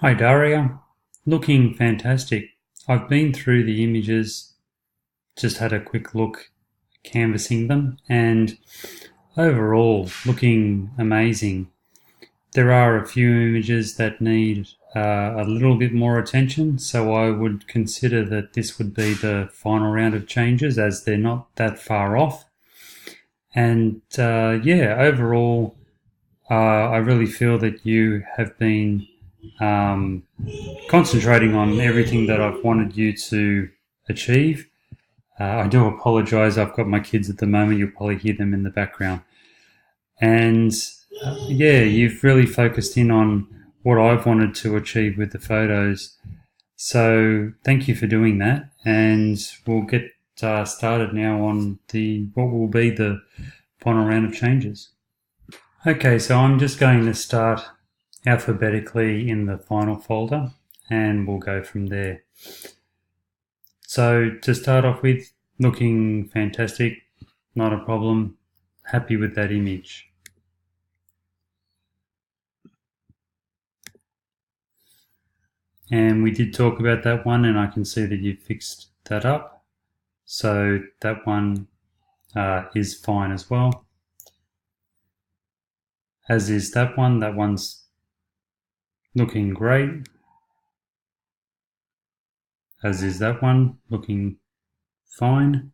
Hi Daria, looking fantastic. I've been through the images, just had a quick look, canvassing them, and overall looking amazing. There are a few images that need a little bit more attention, so I would consider that this would be the final round of changes as they're not that far off. And overall, I really feel that you have been concentrating on everything that I've wanted you to achieve. I do apologise, I've got my kids at the moment, you'll probably hear them in the background. And you've really focused in on what I've wanted to achieve with the photos. So thank you for doing that, and we'll get started now on what will be the final round of changes. Okay, so I'm just going to start alphabetically in the final folder, and we'll go from there. So to start off with, looking fantastic, not a problem, happy with that image. And we did talk about that one, and I can see that you've fixed that up. So that one is fine as well. As is that one. That one's looking great. As is that one, looking fine.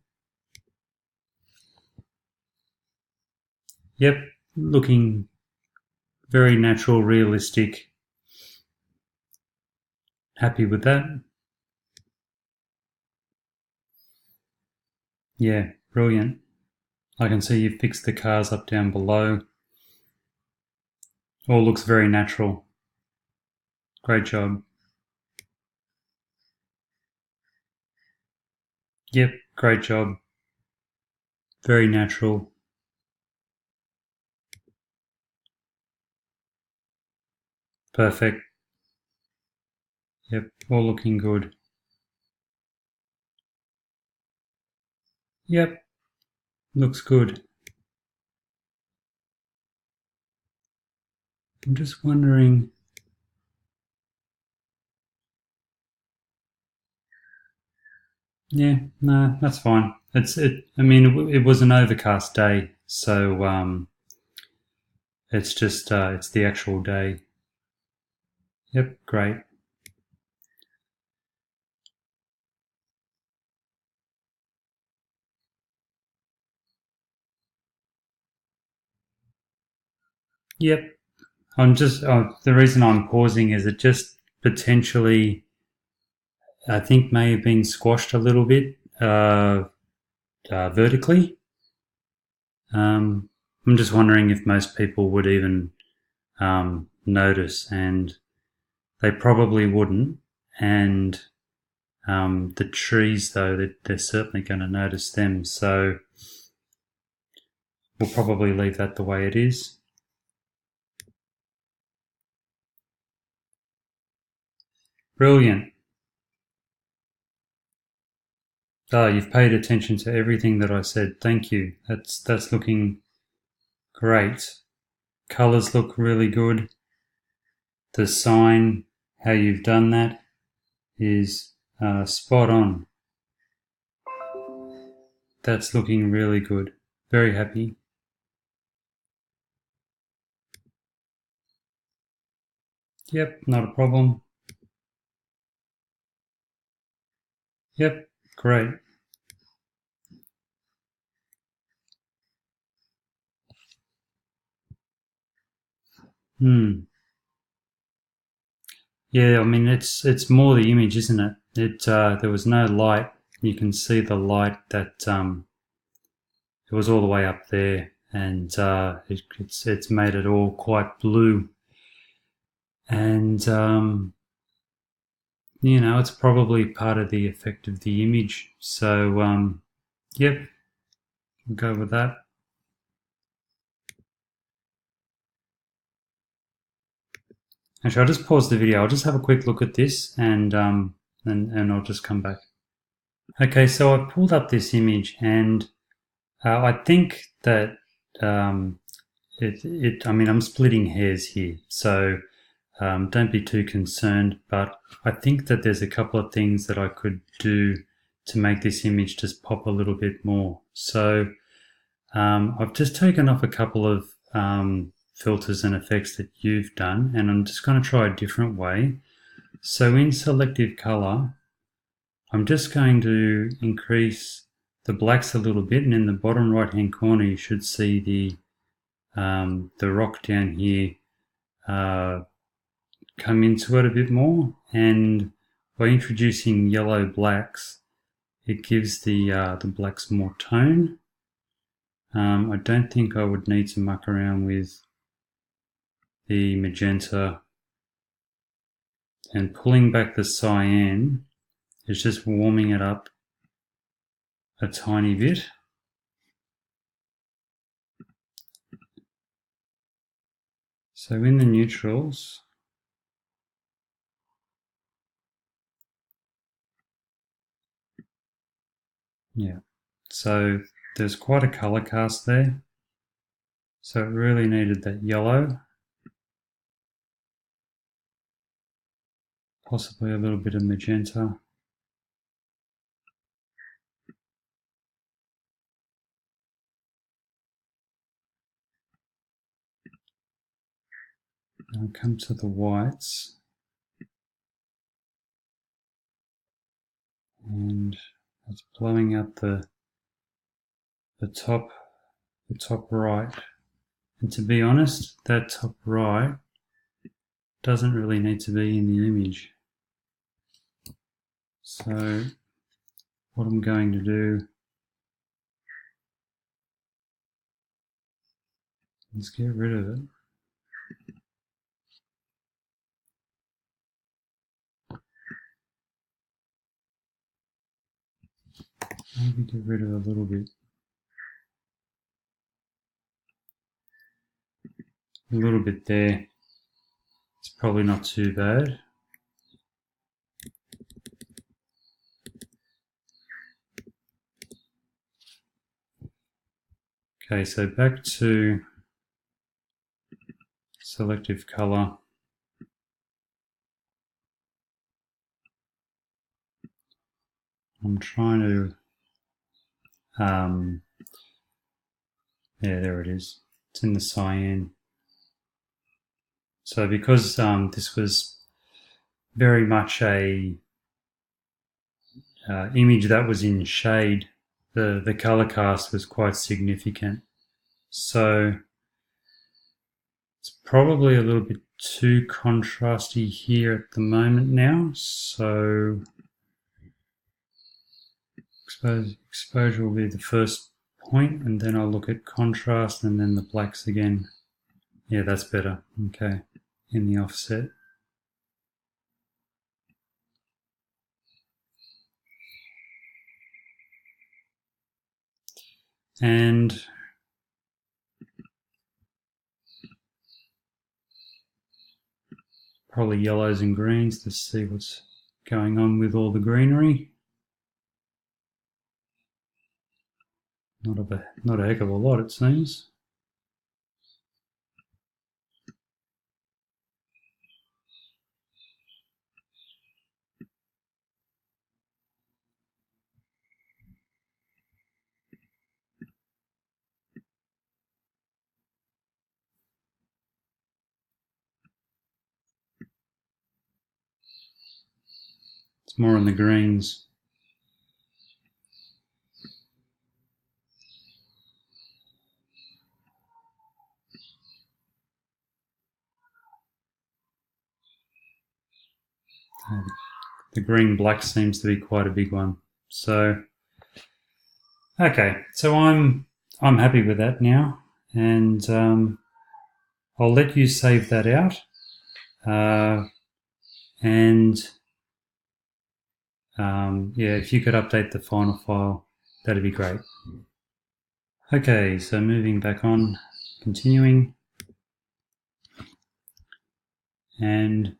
Yep, looking very natural, realistic. Happy with that. Yeah, brilliant. I can see you've fixed the cars up down below. All looks very natural. Great job. Yep, great job. Very natural. Perfect. Yep, all looking good. Yep, looks good. I'm just wondering. Yeah, no, that's fine. It was an overcast day, so it's just it's the actual day. Yep, great. Yep. The reason I'm pausing is it just potentially, I think, may have been squashed a little bit vertically. I'm just wondering if most people would even notice, and they probably wouldn't. And the trees, though, they're certainly going to notice them. So we'll probably leave that the way it is. Brilliant. Oh, you've paid attention to everything that I said. Thank you. That's looking great. Colors look really good. The sign, how you've done that, is spot on. That's looking really good. Very happy. Yep, not a problem. Yep, great. Yeah, I mean it's more the image, isn't it? There was no light. You can see the light that it was all the way up there, and it's made it all quite blue. And it's probably part of the effect of the image. So yep, we'll go with that. Actually, I'll just pause the video. I'll just have a quick look at this, and I'll just come back. Okay, so I've pulled up this image, and I think that I mean, I'm splitting hairs here. So don't be too concerned, but I think that there's a couple of things that I could do to make this image just pop a little bit more. So I've just taken off a couple of filters and effects that you've done, and I'm just going to try a different way. So in selective color, I'm just going to increase the blacks a little bit, and in the bottom right hand corner you should see the rock down here come into it a bit more, and by introducing yellow blacks it gives the blacks more tone. I don't think I would need to muck around with the magenta, and pulling back the cyan is just warming it up a tiny bit. So in the neutrals, yeah, so there's quite a color cast there. So it really needed that yellow, possibly a little bit of magenta. Now come to the whites, and it's blowing out the top right. And to be honest, that top right doesn't really need to be in the image. So what I'm going to do is get rid of it. Maybe get rid of a little bit. A little bit there. It's probably not too bad. Okay, so back to selective color. I'm trying to, yeah, there it is. It's in the cyan. So because this was very much a image that was in shade, the color cast was quite significant. So it's probably a little bit too contrasty here at the moment now. So exposure will be the first point, and then I'll look at contrast and then the blacks again. Yeah, that's better. Okay, in the offset. And probably yellows and greens to see what's going on with all the greenery. Not a heck of a lot, it seems. It's more on the greens. The green black seems to be quite a big one. So, okay, so I'm happy with that now, and I'll let you save that out, and yeah, if you could update the final file, that'd be great. Okay, so moving back on, continuing, and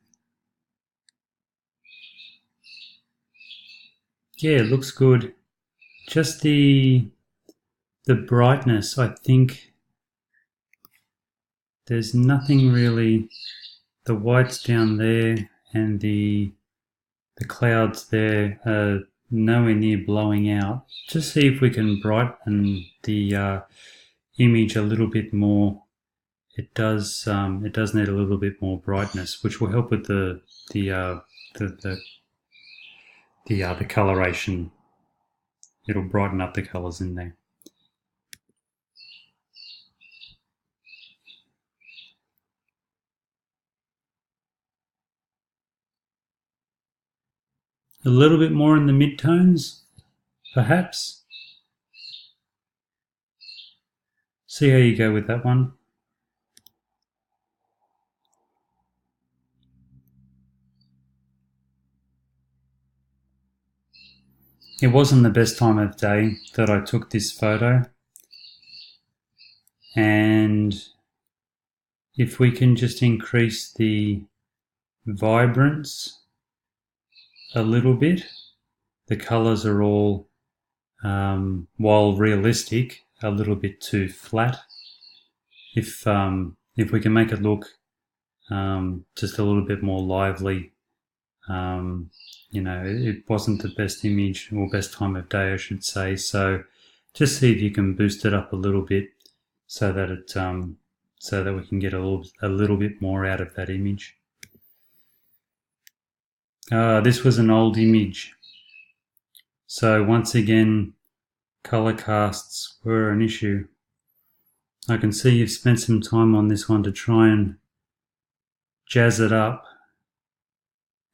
yeah, it looks good. Just the brightness, I think there's nothing really the whites down there and the clouds there are nowhere near blowing out. Just see if we can brighten the image a little bit more. It does need a little bit more brightness, which will help with the coloration. It'll brighten up the colors in there. A little bit more in the mid-tones, perhaps. See how you go with that one. It wasn't the best time of day that I took this photo. And if we can just increase the vibrance a little bit, the colors are all, while realistic, a little bit too flat. If we can make it look just a little bit more lively, it wasn't the best image or best time of day, I should say. So just see if you can boost it up a little bit so that it so that we can get a little bit more out of that image. This was an old image, so once again color casts were an issue. I can see you've spent some time on this one to try and jazz it up,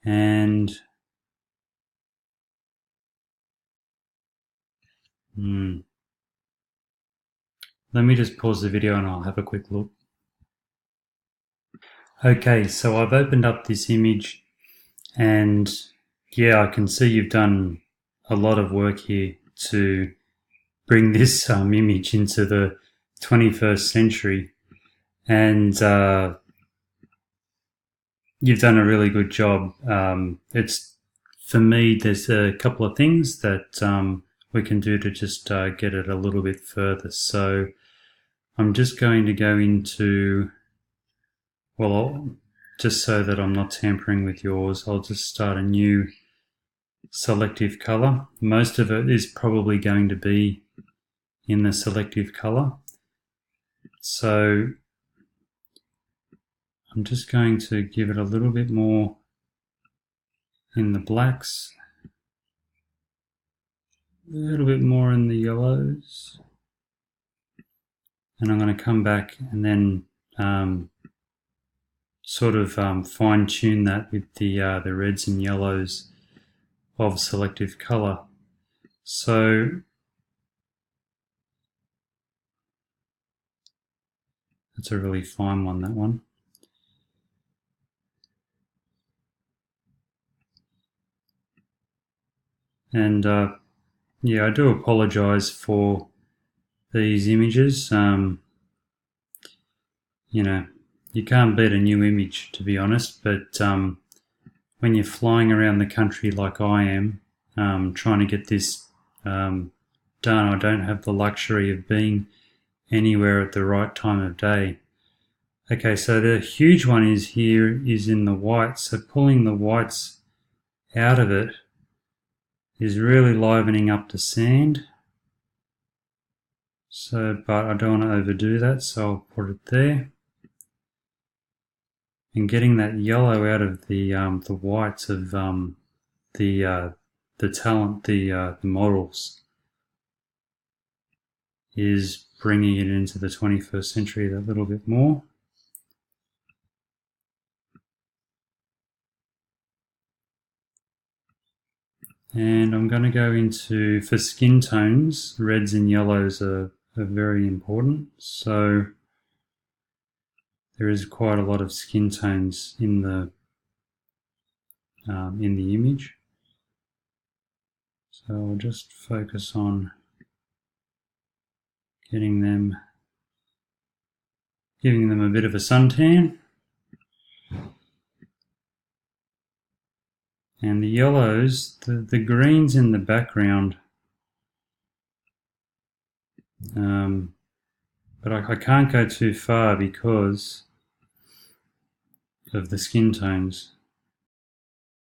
and let me just pause the video and I'll have a quick look. Okay, so I've opened up this image, and yeah, I can see you've done a lot of work here to bring this image into the 21st century, and you've done a really good job. For me, there's a couple of things that we can do to just get it a little bit further. So I'm just going to go into, just so that I'm not tampering with yours, I'll just start a new selective color. Most of it is probably going to be in the selective color. So I'm just going to give it a little bit more in the blacks, a little bit more in the yellows, and I'm going to come back and then sort of fine-tune that with the reds and yellows of selective color. So that's a really fine one, that one. And yeah, I do apologize for these images. You can't beat a new image, to be honest, but when you're flying around the country like I am, trying to get this done, I don't have the luxury of being anywhere at the right time of day. Okay, so the huge one is in the whites, so pulling the whites out of it is really livening up the sand. So, but I don't want to overdo that, so I'll put it there. And getting that yellow out of the whites of the models is bringing it into the 21st century that little bit more. And I'm going to go into, for skin tones, reds and yellows are very important. So there is quite a lot of skin tones in the image. So I'll just focus on giving them a bit of a suntan. And the yellows, the greens in the background, but I can't go too far because of the skin tones.